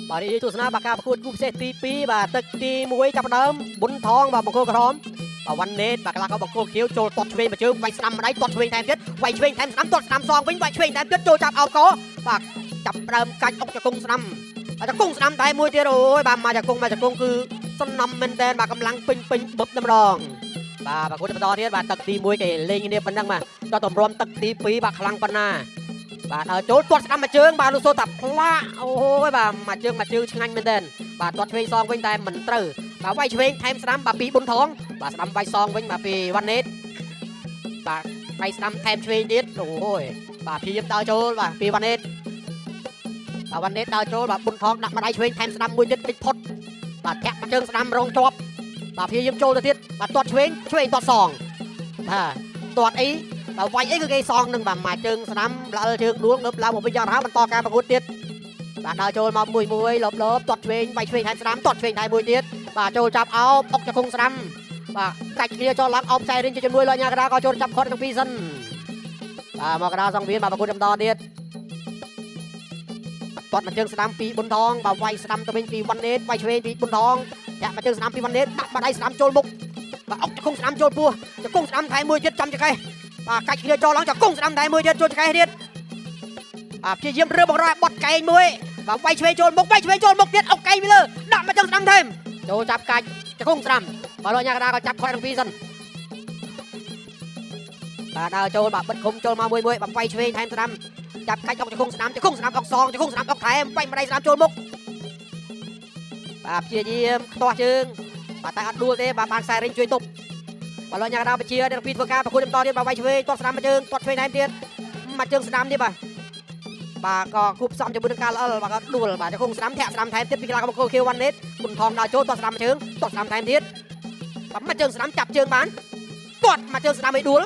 បាទនេះទស្សនាបាការប្រកួតគូពិសេសទី2បាទទឹកទី1ចាប់ដើមប៊ុនថងបាទបង្គោលក្រហមបាទវ៉ាន់ណេតបាទកន្លះក៏បង្គោលខៀវចូលទាត់ឆ្វេងមកជើងវាយស្ដាំម្ដាយទាត់ឆ្វេងថែមទៀតវាយឆ្វេងថែមស្ដាំទាត់ស្ដាំសងវិញវាយឆ្វេងថែមទៀតចូលចាប់អោបកបាទចាប់ដើមកាច់អុកចង្គង់ស្ដាំចង្គង់ស្ដាំតែមួយទៀតអូយបាទមកចង្គង់គឺសំណំមែនតែនបាទកម្លាំងពេញបឹបតែម្ដងបាទប្រកួតបន្តទៀតបាទទឹកទី1គេលេងគ្នាប៉ុណ្ណឹងបាទដល់តម្រាំទឹកទី2បាទខ្លាំងប៉ុណ្ណាបាទដល់ចូលទាត់ស្ដាំមួយជើងបាទលូសូតាផ្លាក់អូយបាទមួយជើងឆ្ងាញ់មែនតែនបាទទាត់ឆ្វេងសងវិញតែមិនត្រូវបាទវាយឆ្វេងថែមស្ដាំបាទពីប៊ុនថងបាទស្ដាំវាយសងវិញបាទពីវ៉ាន់ណេតបាទវាយស្ដាំថែមឆ្វេងទៀតអូយបាទព្យាយាមដើរចូលបាទពីវ៉ាន់ណេតបាទវ៉ាន់ណេតដើរចូលបាទប៊ុនថងដាក់ម្ដាយឆ្វេងថែមស្ដាំមួយទៀតតិចផុតបាទធាក់មួយជើងស្ដាំរងជាប់បាទព្យាយាមចូលទៅទៀតបាទទាត់ឆ្វេងទាត់សងបាទទាត់អីបាទវាយអីគឺគេសងនឹងបាទមួយជើងស្ដាំល្អជើងដួលងើបឡើងមកវិញយ៉ាងរហ័សបន្តការប្រកួតទៀតបាទដើរចូលមកមួយលបទាត់ឆ្វេងវាយឆ្វេងថែមស្ដាំទាត់ឆ្វេងថែមមួយទៀតបាទចូលចាប់អោបអុកចង្គង់ស្ដាំបាទកាច់គ្នាចូលឡើងអោបខ្សែរៀងជាជំនួយលញ្ញាកដាក៏ចូលចាប់គាត់ទាំងពីរសិនបាទមកកដាសងវៀនបាទប្រកួតបន្តទៀតទាត់មួយជើងស្ដាំពីប៊ុនថងបាទវាយស្ដាំទៅវិញពីវ៉ាន់ណេតវាយឆ្វេងពីប៊ុនថងចាក់មួយជើងស្ដាំពីវ៉ាន់ណេតដាក់បាត់ដៃស្ដាំចូលមុខបាទអុកចង្គង់ស្ដាំចូលពោះចង្គង់ស្ដាំថែមមួយទៀតចំចកេះបាទកាច់គ្នាចូលឡើងចង្គង់ស្ដាំថែមមួយទៀតចូលចកេះទៀតបាទព្យាយាមរើបង្រោះបត់កែងមួយបាទវាយឆ្វេងចូលមុខទៀតអុកកែងពីលើដាក់មួយជើងស្ដាំថែមចូលចាប់កាច់ចង្គង់ស្ដាំបាទលោកញ៉ាកដាក៏ចាប់ខ្វាយទាំងពីរសិនបាទដើរចូលបាទបិទឃុំចូលមកមួយបាទវាយឆ្វេងថែមស្ដាំចាប់កាច់អុកចង្គង់ស្ដាំអុកសងចង្គង់ស្ដាំអុកថែមវាយម្ដាយស្ដាំចូលមុខបាទព្យាយាមខ្ទាស់ជើងបាទតែអត់ដួលទេបាទបានខ្សែរិញជួយទប់បាទលោកញ៉ាកដាបជាទាំងពីរធ្វើការប្រកួតបន្តទៀតបាទវាយឆ្វេងទាត់ស្ដាំមួយជើងទាត់ឆ្វេងថែមទៀតមួយជើងស្ដាំទៀតបាទក៏គូផ្សំជាមួយនឹងការល្អិលបាទក៏ដួលបាទចង្គង់ស្ដាំធាក់ស្ដាំថែមទៀតពីកន្លះក៏បង្គោលខៀវវ៉ាន់ណេតប៊ុនថងដើរចូលទាត់ស្ដាំមួយជើងទាត់ស្ដាំថែមទៀតបាទមួយជើងស្ដាំចាប់ជើងបានទាត់មួយជើងស្ដាំឲ្យដួល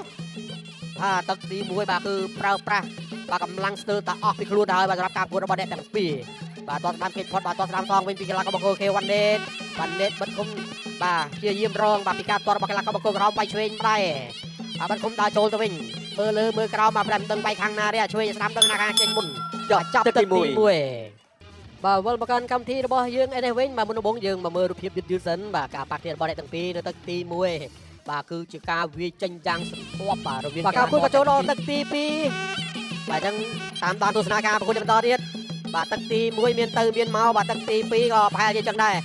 ទឹកទី1បាទគឺប្រើប្រាស់បាទកម្លាំងស្ទើរតែអស់ពីខ្លួនទៅហើយបាទសម្រាប់ការប្រកួតរបស់អ្នកទាំងពីរបាទទាត់ស្ដាំគេផុតបាទទាត់ស្ដាំសងវិញពីកន្លះក៏បង្គោលខៀវវ៉ាន់ណេតបិទគុំបាទព្យាយាមរងបាទពីការទាត់របស់កន្លះក៏បង្គោលក្រោមវាយឆ្វេងម្ដាយបាទបិទគុំដើរចូលទៅវិញមើលលើមើលក្រោមបាទប្រែមិនដឹងបែកខាងណាទេឆ្វេងស្ដាំដឹងណាខាងចេញមុនចាប់ទឹកទី1បាទវិលមកកាន់កម្មវិធីរបស់យើងឯនេះវិញបាទមុនដំបូងយើងមកមើលរូបភាពយឺតសិនបាទការប៉ះគ្នារបស់អ្នកទាំងពីរនៅទឹកទី1បាទគឺជាការវាយចេញយ៉ាងសន្ធាប់បាទរវាងការប្រកួតក៏ចូលដល់ទឹកទី2បាទអញ្ចឹងតាមដានទស្សនាការប្រកួតបន្តទៀតបាទទឹកទី1មានទៅមានមកបាទទឹកទី2ក៏ប្រហែលជាចឹងដែរ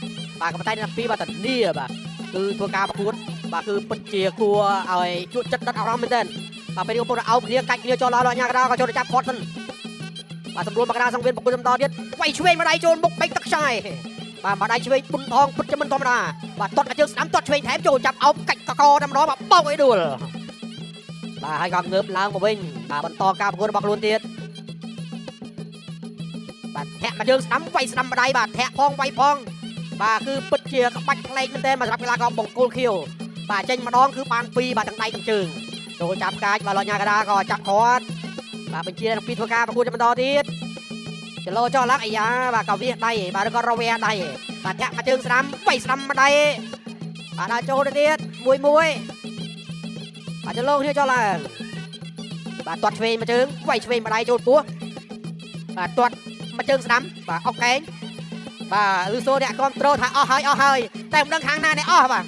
បាទក៏ប៉ុន្តែទឹកទី2បាទតានីបាទគឺធ្វើការប្រកួតបាទគឺពិតជាគួរឲ្យជួចចិត្តដិតអារម្មណ៍មែនទែនបាទពេលនេះកំពុងតែអោបគ្នាកាច់គ្នាចូលដល់ញ៉ាកដាក៏ចូលទៅចាប់គាត់សិនបាទសម្រួលមកកដាសង្វៀនប្រកួតបន្តទៀតវាយឆ្វេងម្ដាយចូលមុខបេកទឹកខ្ចាយបាទម្ដាយឆ្វេងប៊ុនថងពិតជាមិនធម្មតាបាទទាត់ជើងស្ដាំទាត់ឆ្វេងថែមចូលចាប់អោបកាច់កកតែម្ដងបាទបោកឲ្យដួលបាទហើយក៏ងើបឡើងមកវិញបាទបន្តការប្រកួតរបស់ខ្លួនទៀតបាទធាក់មកជើងស្ដាំវាយស្ដាំម្ដាយបាទធាក់ផងវាយផងបាទគឺពិតជាក្បាច់ប្លែកមែនទែនបាទសម្រាប់កីឡាករបង្គោលខៀវបាទចេញម្ដងគឺបាន2បាទទាំងដៃទាំងជើងចូលចាប់កាច់បាទលោកញ៉ាកដាក៏ចាប់គាត់បាទបញ្ជាទាំងពីរធ្វើការប្រកួតបន្តទៀតចលោចោះឡើងអាយ៉ាបាទក៏វាដៃបាទឬក៏រវែដៃបាទធាក់មកជើងស្ដាំវាយស្ដាំម្ដាយបាទដល់ចូលទៅទៀតមួយបាទចលោគ្នាចោះឡើងបាទទាត់ឆ្វេងមកជើងវាយឆ្វេងម្ដាយចូលពោះបាទទាត់មកជើងស្ដាំបាទអុកកែងបាទលឺសូអ្នកគ្រប់ត្រូលថាអស់ហើយតែមិនដឹងខាងណាអ្នកអស់បាទ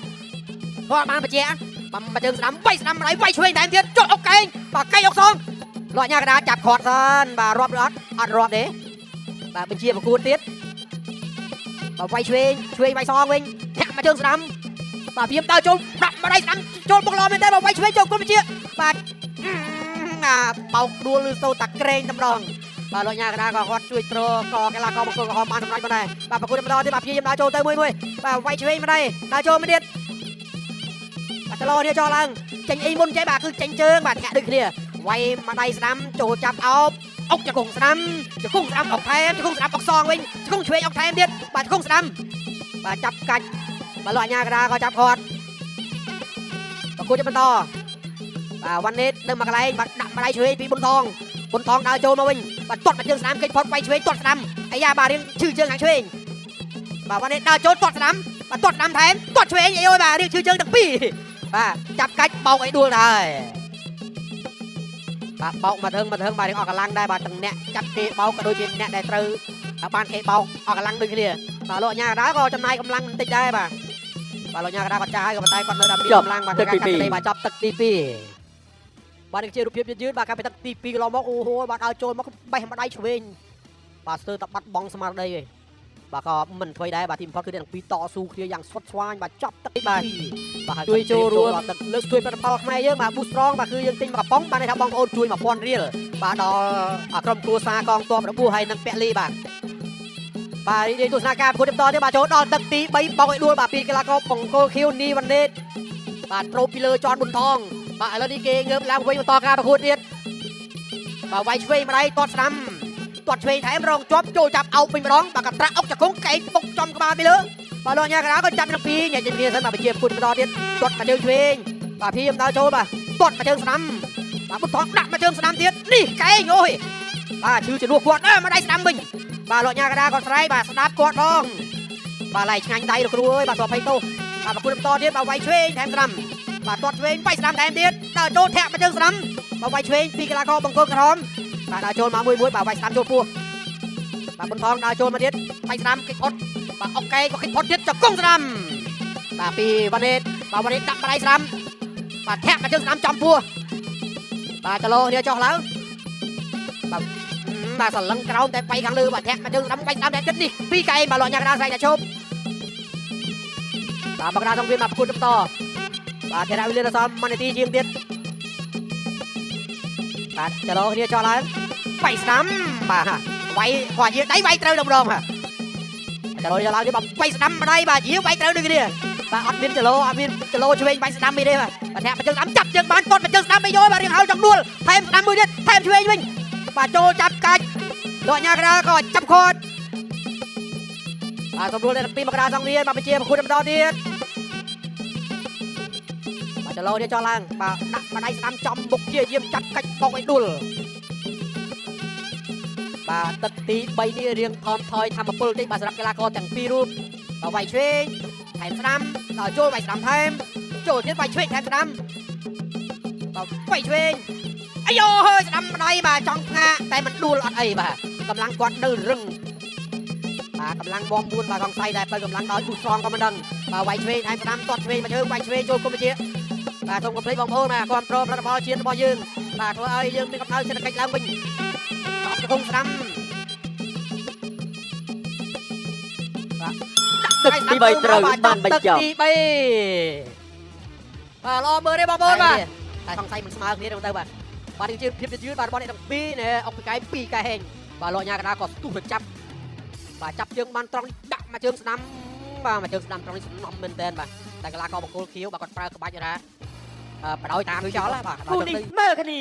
គាត់បានបញ្ជាបាទមកជើងស្ដាំវាយស្ដាំម្ដាយវាយឆ្វេងថែមទៀតចុះអុកកែងបាទកែងអុកសងលោកញ៉ាកដាចាប់ខាត់សិនបាទរាប់ឬអត់រាប់ទេបាទបញ្ជាប្រកួតទៀតបាទវាយឆ្វេងវាយសងវិញធាក់មកជើងស្ដាំបាទព្រាមដើរចូលដាក់ម្ដាយស្ដាំចូលបុកឡមែនទេបាទវាយឆ្វេងចូលគុំបញ្ជាបាទបោកដួលលឺសូតាក្រែងតែម្ដងបាទលោកញ៉ាកដាក៏គាត់ជួយទ្រក៏កីឡាករបង្គោលក្រហមបានសម្រេចបានដែរបាទប្រកួតបន្តទៀតបាទព្យាយាមដើរចូលទៅមួយបាទវាយឆ្វេងម្ដាយដើរចូលមួយទៀតបាទចលោនេះចោលឡើងចេញអីមុនចេះបាទគឺចេញជើងបាទធាក់ដូចគ្នាវាយម្ដាយស្ដាំចូលចាប់អោបអុកចង្គង់ស្ដាំអុកថែមចង្គង់ស្ដាំអុកសងវិញចង្គង់ឆ្វេងអុកថែមទៀតបាទចង្គង់ស្ដាំបាទចាប់កាច់បាទលោកញ៉ាកដាក៏ចាប់គាត់ប្រកួតបន្តបាទវ៉ាន់ណេតនៅមកកន្លែងបាទដាក់ម្ដាយឆ្វេងពីប៊ុនថងដើរចូលមកវិញបាទទាត់មកជើងស្ដាំគេចផុតវាយឆ្វេងទាត់ស្ដាំអាយ៉ាបាទរៀងឈឺជើងខាងឆ្វេងបាទវ៉ាន់ណេតដើរចូលទាត់ស្ដាំបាទទាត់ស្ដាំថែមទាត់ឆ្វេងអីអូយបាទរៀងឈឺជើងទាំងពីរបាទចាប់កាច់បោកឲ្យដួលទៅហើយបាទបោកមកធឹងបាទរៀងអស់កម្លាំងដែរបាទទាំងអ្នកចាប់គេបោកក៏ដូចជាអ្នកដែលត្រូវ បានគេបោកអស់កម្លាំងដូចគ្នាបាទលោកអាញាកដាក៏ចំណាយកម្លាំងបន្តិចដែរបាទបាទលោកអាញាកដាគាត់ចាស់ហើយក៏ប៉ុន្តែគាត់នៅតែមានកម្លាំងបាទការកាត់ទេបាទចប់ទឹកទី2បាទនេះជារូបភាពយឺតបាទការពីទឹកទី2កន្លងមកអូហូបាទឲ្យចូលមកបេះម្ដាយឆ្វេងបាទស្ទើរតែបាត់បង់ស្មារតីឯងបាទក៏មិនធ្វើដែរបាទទីបំផុតគឺទាំងពីរតស៊ូគ្នាយ៉ាងស្វិតស្វាញបាទចប់ទឹកបាទជួយចូលរួមទឹកលើកស្ទួយផលិតផលខ្មែរយើងបាទ Boost Strong បាទគឺយើងទិញមកកំប៉ុងបាទនេះថាបងប្អូនជួយ 1000 រៀលបាទដល់ក្រុមគ្រួសារកងទ័ពរបស់ហើយនឹងពលីបាទបាទនិយាយទស្សនាការប្រកួតបន្តទៀតបាទចូលដល់ទឹកទី3បោកឲ្យដួលបាទពីកីឡាករបង្គោលខៀវនីវ៉ាន់ណេតបាទត្រូបពីលើចនប៊ុនថងបាទឥឡូវនេះគេងើបឡើងវិញបន្តការប្រកួតទៀតបាទវាយឆ្វេងម្ដាយទាត់ស្ដាំទាត់ឆ្វេងថែមរងជាប់ចូលចាប់អោបវិញម្ដងបាទកត្រាក់អុកចង្គង់កែងបុកចំក្បាលពីលើបាទលោកអាញាកណ្ដាលក៏ចាប់ទាំងពីរញ៉ាំគ្នាសិនបាទបញ្ជាប្រកួតបន្តទៀតទាត់មកជើងឆ្វេងបាទភីមដើរចូលបាទទាត់មកជើងស្ដាំបាទប៊ុនថងដាក់មកជើងស្ដាំទៀតនេះកែងអូយបាទឈឺជំនួសគាត់មកដៃស្ដាំវិញបាទលោកអាញាកណ្ដាលក៏ស្រែកបាទស្ដាប់គាត់ផងបាទឡៃឆ្ងាញ់ដៃលោកគ្រូអើយបាទ20ទោសបាទប្រកួតបន្តទៀតបាទវាយឆ្វេងថែមស្ដាំបាទទាត់ឆ្វេងវាយស្ដាំថែមទៀតដើរចូលធាក់មកជើងស្ដាំបាទវាយឆ្វេងពីកីឡាករបង្គោលក្រហមបាទដើរចូលមកមួយបាទវាយស្ដាំចូលពោះបាទប៊ុនថងដើរចូលមកទៀតវាយស្ដាំគេចផុតបាទអុកកែក៏គេចផុតទៀតចង្គង់ស្ដាំបាទពីវ៉ាណេតបាទវ៉ាណេតដាក់ម្ដាយស្ដាំបាទធាក់មកជើងស្ដាំចំពោះបាទគីឡូនេះចុះឡើងបាទសលឹងក្រោមតែបាយខាងលើបាទធាក់មកជើងស្ដាំបាយស្ដាំតែគិតនេះពីកែបាទលោកអាញាកណ្ដាលស្រែកតែឈប់បាទបកដាសង្វៀនមកប្រកួតបន្តបាទធាក់វិលរសម1នាទីជាងទៀតបាទចលោគ្នាចោះឡើងបាយស្ដាំបាទវាយគាត់ជាដៃវាយត្រូវម្ដងបាទចលោចោះឡើងនេះបាទបាយស្ដាំម្ដាយបាទជាវាយត្រូវដូចគ្នាបាទអត់មានចលោអត់មានចលោឆ្វេងបាយស្ដាំអីទេបាទធាក់មកជើងស្ដាំចាប់ជើងបានគាត់មកជើងស្ដាំទៅយកបាទរៀងហើយចង់ដួលថែមស្ដាំមួយទៀតថែមឆ្វេងវិញបាទចូលចាប់កាច់លោកអាញាកណ្ដាលក៏ចាប់ខាត់បាទសម្រួលដល់ពីមកកណ្ដាលសង្វៀនបាទបញ្ជាប្រកួតបន្តទៀតបាទចលោនេះចោះឡើងបាទដាក់ម្ដាយស្ដាំចំមុខជាយាមចាប់កាច់បោកឲ្យដួលបាទទឹកទី3នេះរៀងថមថយធម្មពលតិចបាទសម្រាប់កីឡាករទាំងពីររូបបាទវាយឆ្វេងថែមស្ដាំដល់ចូលវាយស្ដាំថែមចូលទៀតវាយឆ្វេងថែមស្ដាំបាទវាយឆ្វេងអាយ៉ូហើយស្ដាំម្ដាយបាទចង់ផ្ងាកតែមិនដួលអត់អីបាទកម្លាំងគាត់នៅរឹងបាទកម្លាំងបង4បាទសង្ស័យតែបើកម្លាំងដល់ទូស្រងក៏មិនដឹងបាទវាយឆ្វេងថែមស្ដាំទាត់ឆ្វេងមកជើងវាយឆ្វេងចូលគុំវិជាបាទសូមកុំភ្លេចបងប្អូនបាទគ្រប់គ្រងផលិតផលជាតិរបស់យើងបាទធ្វើឲ្យយើងមានកំណើតសេដ្ឋកិច្ចឡើងវិញអត់កំពុងស្ដាំបាទទឹកទី3ត្រូវបានបញ្ចប់ទី3បាទល្អមើលទេបងប្អូនបាទតែសង្ស័យមិនស្មើគ្នាទៅបាទបាទនេះជាភាពយឺតបាទរបស់អ្នកទាំងពីរណែអុកពីកែ2កែហេងបាទលោកអាញាកណ្ដាលក៏ស្ទុះទៅចាប់បាទចាប់ជើងបានត្រង់ដាក់មកជើងស្ដាំបាទមកជើងស្ដាំត្រង់នេះសំណំមែនតើបាទតែកីឡាករបង្គោលខៀវបាទគាត់ប្រើក្បាច់ថាបដោយតាមចោលបាទដល់ទៅមើលគ្នា